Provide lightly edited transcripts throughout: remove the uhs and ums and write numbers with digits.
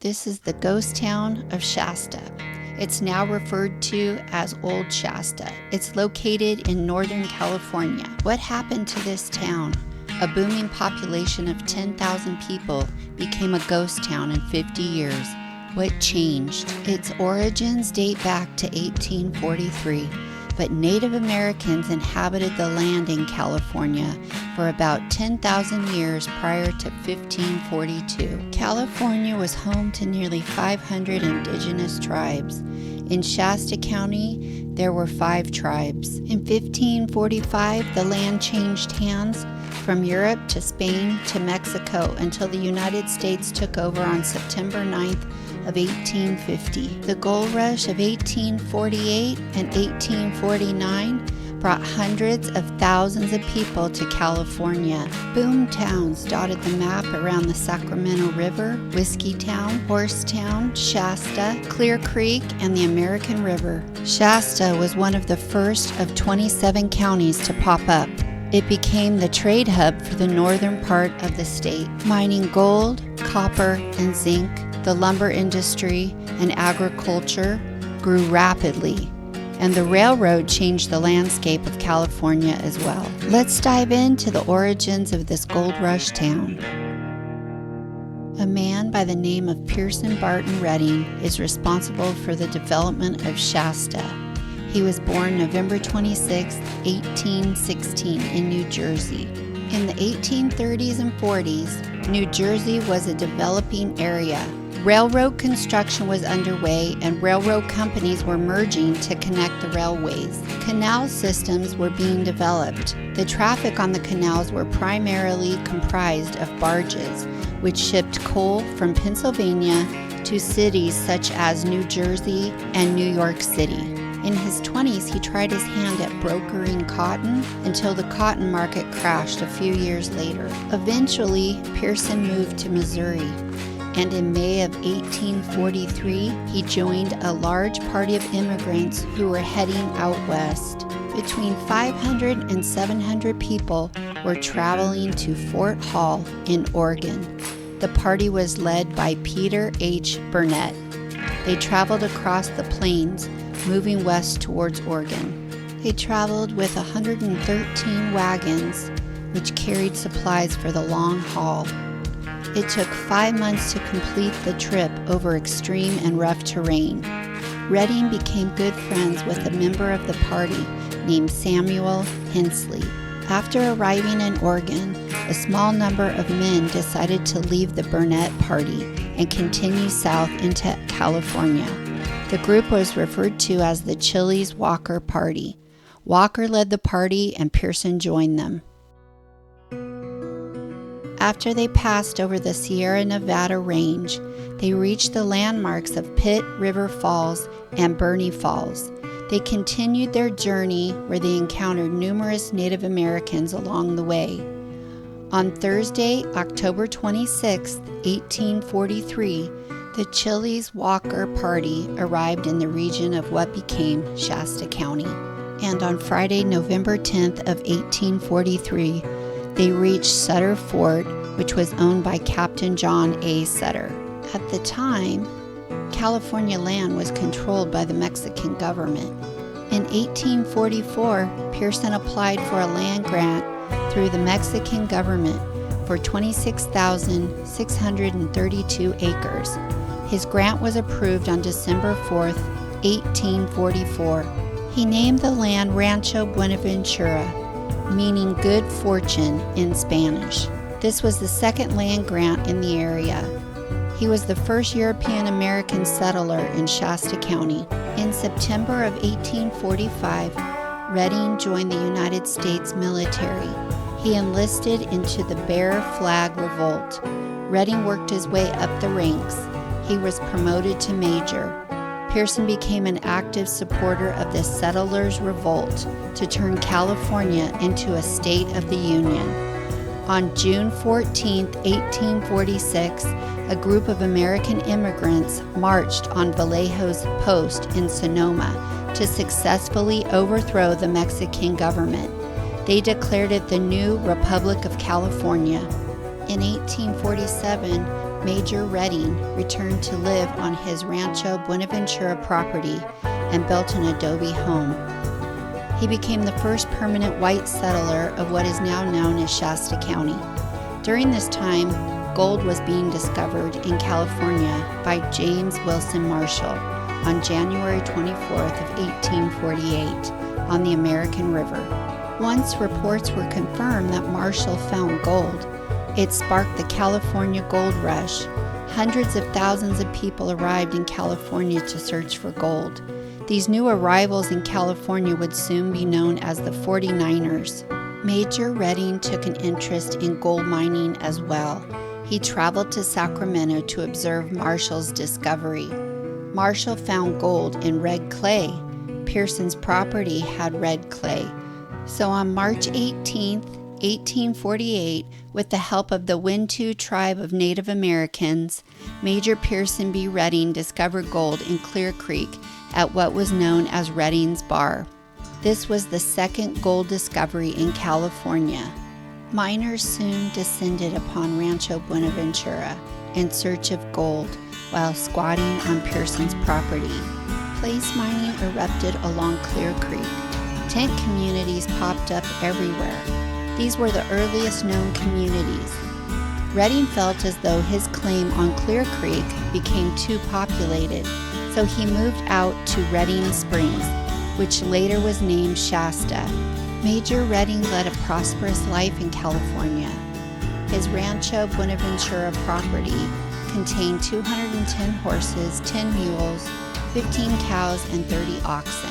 This is the ghost town of Shasta. It's now referred to as Old Shasta. It's located in Northern California. What happened to this town? A booming population of 10,000 people became a ghost town in 50 years. What changed? Its origins date back to 1843, but Native Americans inhabited the land in California for about 10,000 years prior to 1542. California was home to nearly 500 indigenous tribes. In Shasta County, there were 5 tribes. In 1545, the land changed hands from Europe to Spain to Mexico until the United States took over on September 9th of 1850. The gold rush of 1848 and 1849 brought hundreds of thousands of people to California. Boom towns dotted the map around the Sacramento River, Whiskey Town, Horsetown, Shasta, Clear Creek, and the American River. Shasta was one of the first of 27 counties to pop up. It became the trade hub for the northern part of the state. Mining gold, copper, and zinc, the lumber industry, and agriculture grew rapidly, and the railroad changed the landscape of California as well. Let's dive into the origins of this gold rush town. A man by the name of Pierson Barton Redding is responsible for the development of Shasta. He was born November 26, 1816 in New Jersey. In the 1830s and 40s, New Jersey was a developing area. Railroad construction was underway and railroad companies were merging to connect the railways. Canal systems were being developed. The traffic on the canals were primarily comprised of barges, which shipped coal from Pennsylvania to cities such as New Jersey and New York City. In his 20s, he tried his hand at brokering cotton until the cotton market crashed a few years later. Eventually, Pierson moved to Missouri, and in May of 1843, he joined a large party of immigrants who were heading out west. Between 500 and 700 people were traveling to Fort Hall in Oregon. The party was led by Peter H. Burnett. They traveled across the plains, moving west towards Oregon. They traveled with 113 wagons, which carried supplies for the long haul. It took 5 months to complete the trip over extreme and rough terrain. Redding became good friends with a member of the party named Samuel Hensley. After arriving in Oregon, a small number of men decided to leave the Burnett party and continue south into California. The group was referred to as the Chiles-Walker Party. Walker led the party and Pierson joined them. After they passed over the Sierra Nevada range, they reached the landmarks of Pitt River Falls and Burney Falls. They continued their journey where they encountered numerous Native Americans along the way. On Thursday, October 26, 1843, the Chiles-Walker Party arrived in the region of what became Shasta County. And on Friday, November 10th of 1843, they reached Sutter Fort, which was owned by Captain John A. Sutter. At the time, California land was controlled by the Mexican government. In 1844, Pierson applied for a land grant through the Mexican government for 26,632 acres. His grant was approved on December 4th, 1844. He named the land Rancho Buenaventura, meaning good fortune in Spanish. This was the second land grant in the area. He was the first European American settler in Shasta County. In September of 1845, Redding joined the United States military. He enlisted into the Bear Flag Revolt. Redding worked his way up the ranks. He was promoted to major. Pierson became an active supporter of the Settlers' Revolt to turn California into a state of the Union. On June 14, 1846, a group of American immigrants marched on Vallejo's post in Sonoma to successfully overthrow the Mexican government. They declared it the new Republic of California. In 1847, Major Redding returned to live on his Rancho Buenaventura property and built an adobe home. He became the first permanent white settler of what is now known as Shasta County. During this time, gold was being discovered in California by James Wilson Marshall on January 24th of 1848 on the American River. Once reports were confirmed that Marshall found gold, it sparked the California Gold Rush. Hundreds of thousands of people arrived in California to search for gold. These new arrivals in California would soon be known as the 49ers. Major Redding took an interest in gold mining as well. He traveled to Sacramento to observe Marshall's discovery. Marshall found gold in red clay. Pierson's property had red clay. So on March 18, 1848, with the help of the Wintu tribe of Native Americans, Major Pierson B. Redding discovered gold in Clear Creek at what was known as Redding's Bar. This was the second gold discovery in California. Miners soon descended upon Rancho Buenaventura in search of gold while squatting on Pierson's property. Place mining erupted along Clear Creek. Tent communities popped up everywhere. These were the earliest known communities. Redding felt as though his claim on Clear Creek became too populated, so he moved out to Redding Springs, which later was named Shasta. Major Redding led a prosperous life in California. His Rancho Buenaventura property contained 210 horses, 10 mules, 15 cows, and 30 oxen.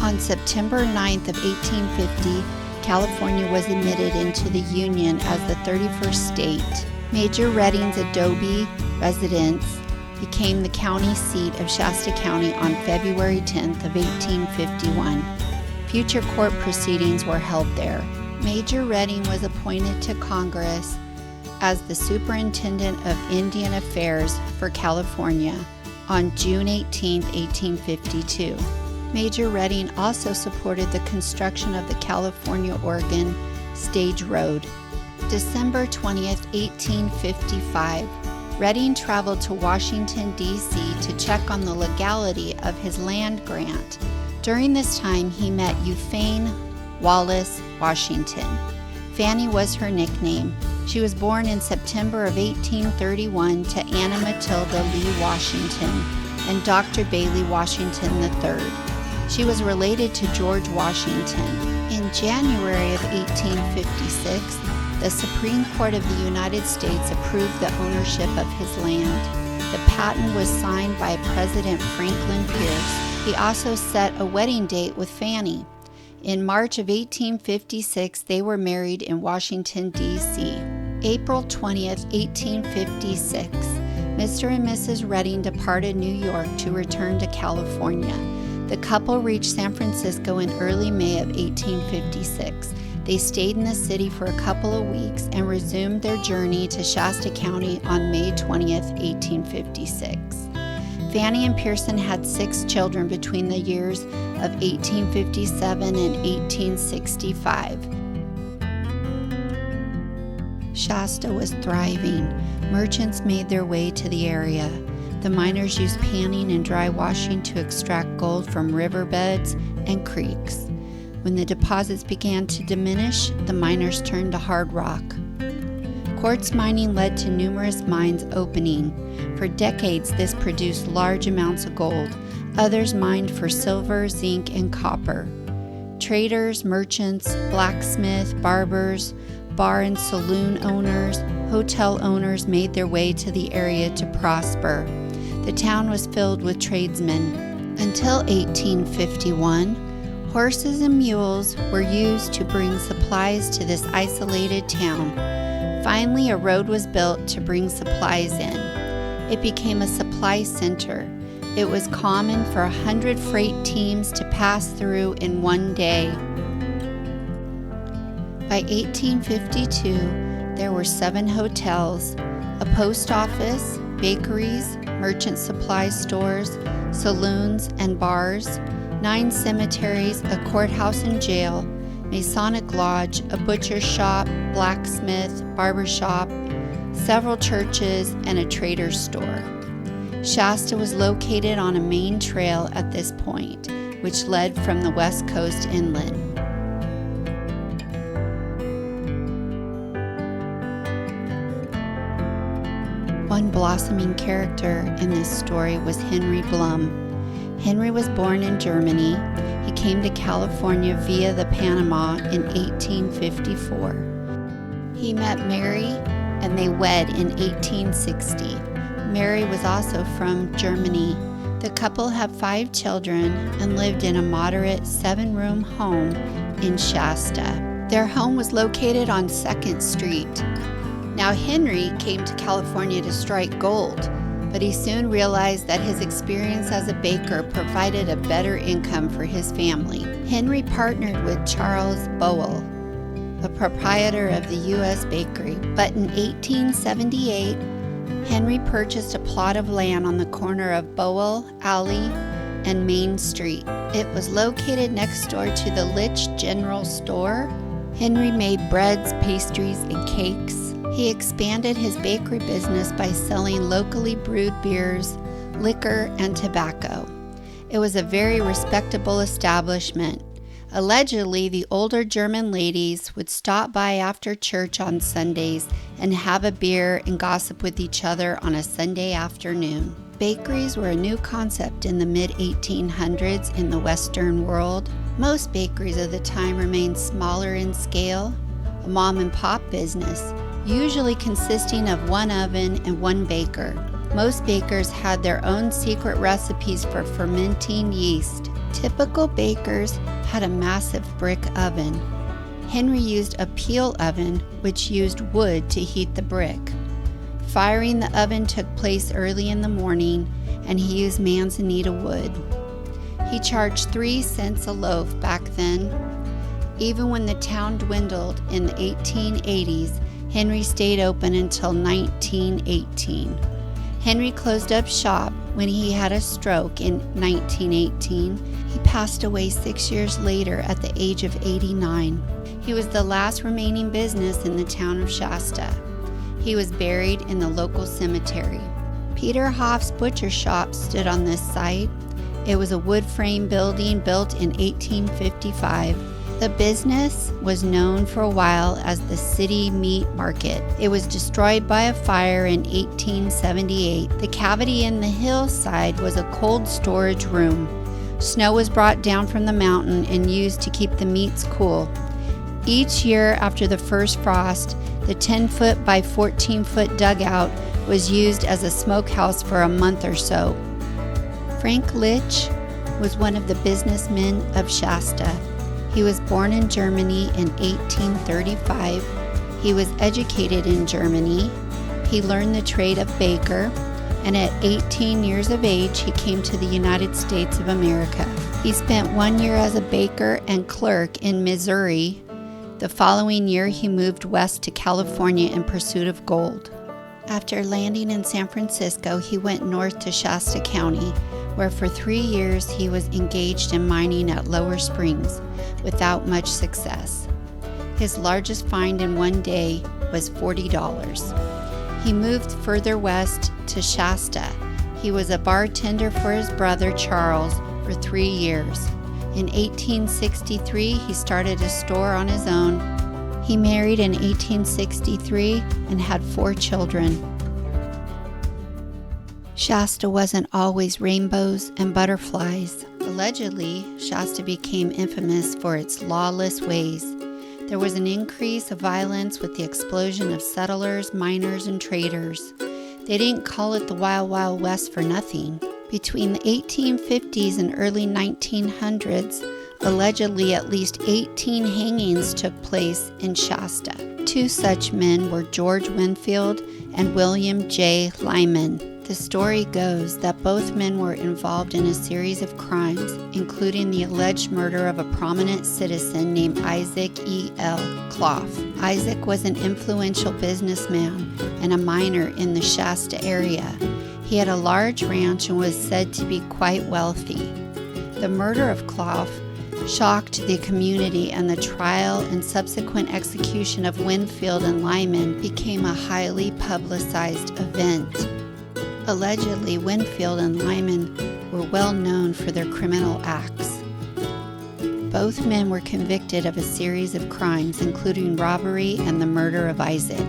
On September 9th of 1850, California was admitted into the Union as the 31st state. Major Redding's adobe residence became the county seat of Shasta County on February 10th of 1851. Future court proceedings were held there. Major Redding was appointed to Congress as the Superintendent of Indian Affairs for California on June 18, 1852. Major Redding also supported the construction of the California-Oregon Stage Road. December 20th, 1855, Redding traveled to Washington, D.C. to check on the legality of his land grant. During this time, he met Euphane Wallace Washington. Fanny was her nickname. She was born in September of 1831 to Anna Matilda Lee Washington and Dr. Bailey Washington III. She was related to George Washington. In January of 1856, the Supreme Court of the United States approved the ownership of his land. The patent was signed by President Franklin Pierce. He also set a wedding date with Fanny. In March of 1856, they were married in Washington, D.C. April 20th, 1856, Mr. and Mrs. Redding departed New York to return to California. The couple reached San Francisco in early May of 1856. They stayed in the city for a couple of weeks and resumed their journey to Shasta County on May 20th, 1856. Fanny and Pierson had 6 children between the years of 1857 and 1865. Shasta was thriving. Merchants made their way to the area. The miners used panning and dry washing to extract gold from riverbeds and creeks. When the deposits began to diminish, the miners turned to hard rock. Quartz mining led to numerous mines opening. For decades, this produced large amounts of gold. Others mined for silver, zinc, and copper. Traders, merchants, blacksmiths, barbers, bar and saloon owners, hotel owners made their way to the area to prosper. The town was filled with tradesmen. Until 1851, horses and mules were used to bring supplies to this isolated town. Finally, a road was built to bring supplies in. It became a supply center. It was common for 100 freight teams to pass through in one day. By 1852, there were 7 hotels, a post office, bakeries, merchant supply stores, saloons and bars, 9 cemeteries, a courthouse and jail, Masonic lodge, a butcher shop, blacksmith, barber shop, several churches, and a trader's store. Shasta was located on a main trail at this point, which led from the west coast inland. One blossoming character in this story was Henry Blum. Henry was born in Germany. He came to California via the Panama in 1854. He met Mary and they wed in 1860. Mary was also from Germany. The couple had 5 children and lived in a moderate 7-room home in Shasta. Their home was located on 2nd Street. Now Henry came to California to strike gold, but he soon realized that his experience as a baker provided a better income for his family. Henry partnered with Charles Bowell, the proprietor of the U.S. Bakery, but in 1878, Henry purchased a plot of land on the corner of Bowell Alley and Main Street. It was located next door to the Litch General Store. Henry made breads, pastries, and cakes. He expanded his bakery business by selling locally brewed beers, liquor, and tobacco. It was a very respectable establishment. Allegedly, the older German ladies would stop by after church on Sundays and have a beer and gossip with each other on a Sunday afternoon. Bakeries were a new concept in the mid-1800s in the Western world. Most bakeries of the time remained smaller in scale, a mom-and-pop business, usually consisting of one oven and one baker. Most bakers had their own secret recipes for fermenting yeast. Typical bakers had a massive brick oven. Henry used a peel oven, which used wood to heat the brick. Firing the oven took place early in the morning, and he used manzanita wood. He charged 3 cents a loaf back then. Even when the town dwindled in the 1880s, Henry stayed open until 1918. Henry closed up shop when he had a stroke in 1918. He passed away 6 years later at the age of 89. He was the last remaining business in the town of Shasta. He was buried in the local cemetery. Peter Hoff's butcher shop stood on this site. It was a wood frame building built in 1855. The business was known for a while as the City Meat Market. It was destroyed by a fire in 1878. The cavity in the hillside was a cold storage room. Snow was brought down from the mountain and used to keep the meats cool. Each year after the first frost, the 10-foot by 14-foot dugout was used as a smokehouse for a month or so. Frank Litch was one of the businessmen of Shasta. He was born in Germany in 1835. He was educated in Germany. He learned the trade of baker, and at 18 years of age, he came to the United States of America. He spent 1 year as a baker and clerk in Missouri. The following year, he moved west to California in pursuit of gold. After landing in San Francisco, he went north to Shasta County, where for 3 years he was engaged in mining at Lower Springs without much success. His largest find in one day was $40. He moved further west to Shasta. He was a bartender for his brother Charles for 3 years. In 1863, he started a store on his own. He married in 1863 and had 4 children. Shasta wasn't always rainbows and butterflies. Allegedly, Shasta became infamous for its lawless ways. There was an increase of violence with the explosion of settlers, miners, and traders. They didn't call it the Wild Wild West for nothing. Between the 1850s and early 1900s, allegedly at least 18 hangings took place in Shasta. 2 such men were George Winfield and William J. Lyman. The story goes that both men were involved in a series of crimes, including the alleged murder of a prominent citizen named Isaac E. L. Clough. Isaac was an influential businessman and a miner in the Shasta area. He had a large ranch and was said to be quite wealthy. The murder of Clough shocked the community, and the trial and subsequent execution of Winfield and Lyman became a highly publicized event. Allegedly, Winfield and Lyman were well known for their criminal acts. Both men were convicted of a series of crimes, including robbery and the murder of Isaac.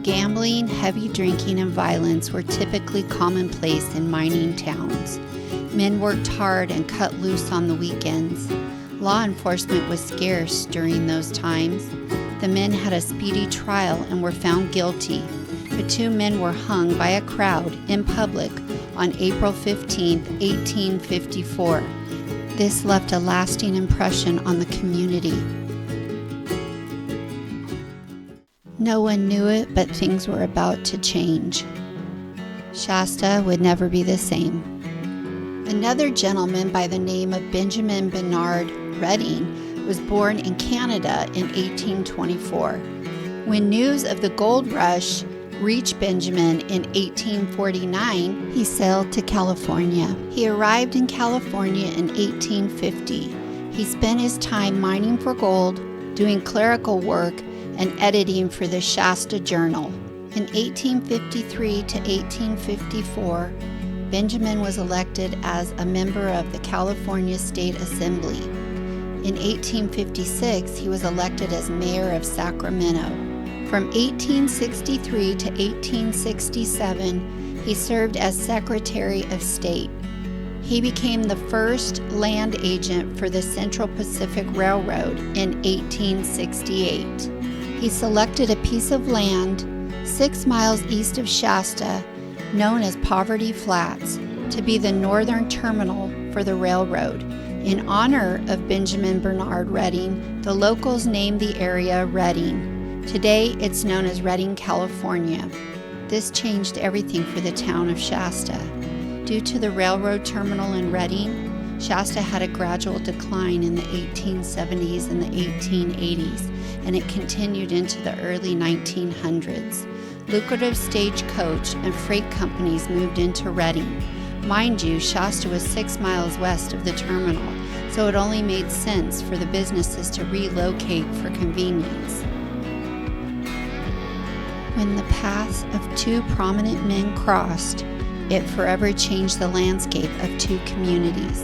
Gambling, heavy drinking, and violence were typically commonplace in mining towns. Men worked hard and cut loose on the weekends. Law enforcement was scarce during those times. The men had a speedy trial and were found guilty. The two men were hung by a crowd in public on April 15, 1854. This left a lasting impression on the community. No one knew it, but things were about to change. Shasta would never be the same. Another gentleman by the name of Benjamin Bernard Redding was born in Canada in 1824. When news of the gold rush reached Benjamin in 1849, he sailed to California. He arrived in California in 1850. He spent his time mining for gold, doing clerical work, and editing for the Shasta Journal. In 1853 to 1854, Benjamin was elected as a member of the California State Assembly. In 1856, he was elected as mayor of Sacramento. From 1863 to 1867, he served as Secretary of State. He became the first land agent for the Central Pacific Railroad in 1868. He selected a piece of land 6 miles east of Shasta, known as Poverty Flats, to be the northern terminal for the railroad. In honor of Benjamin Bernard Redding, the locals named the area Redding. Today, it's known as Redding, California. This changed everything for the town of Shasta. Due to the railroad terminal in Redding, Shasta had a gradual decline in the 1870s and the 1880s, and it continued into the early 1900s. Lucrative stagecoach and freight companies moved into Redding. Mind you, Shasta was 6 miles west of the terminal, so it only made sense for the businesses to relocate for convenience. When the paths of two prominent men crossed, it forever changed the landscape of two communities.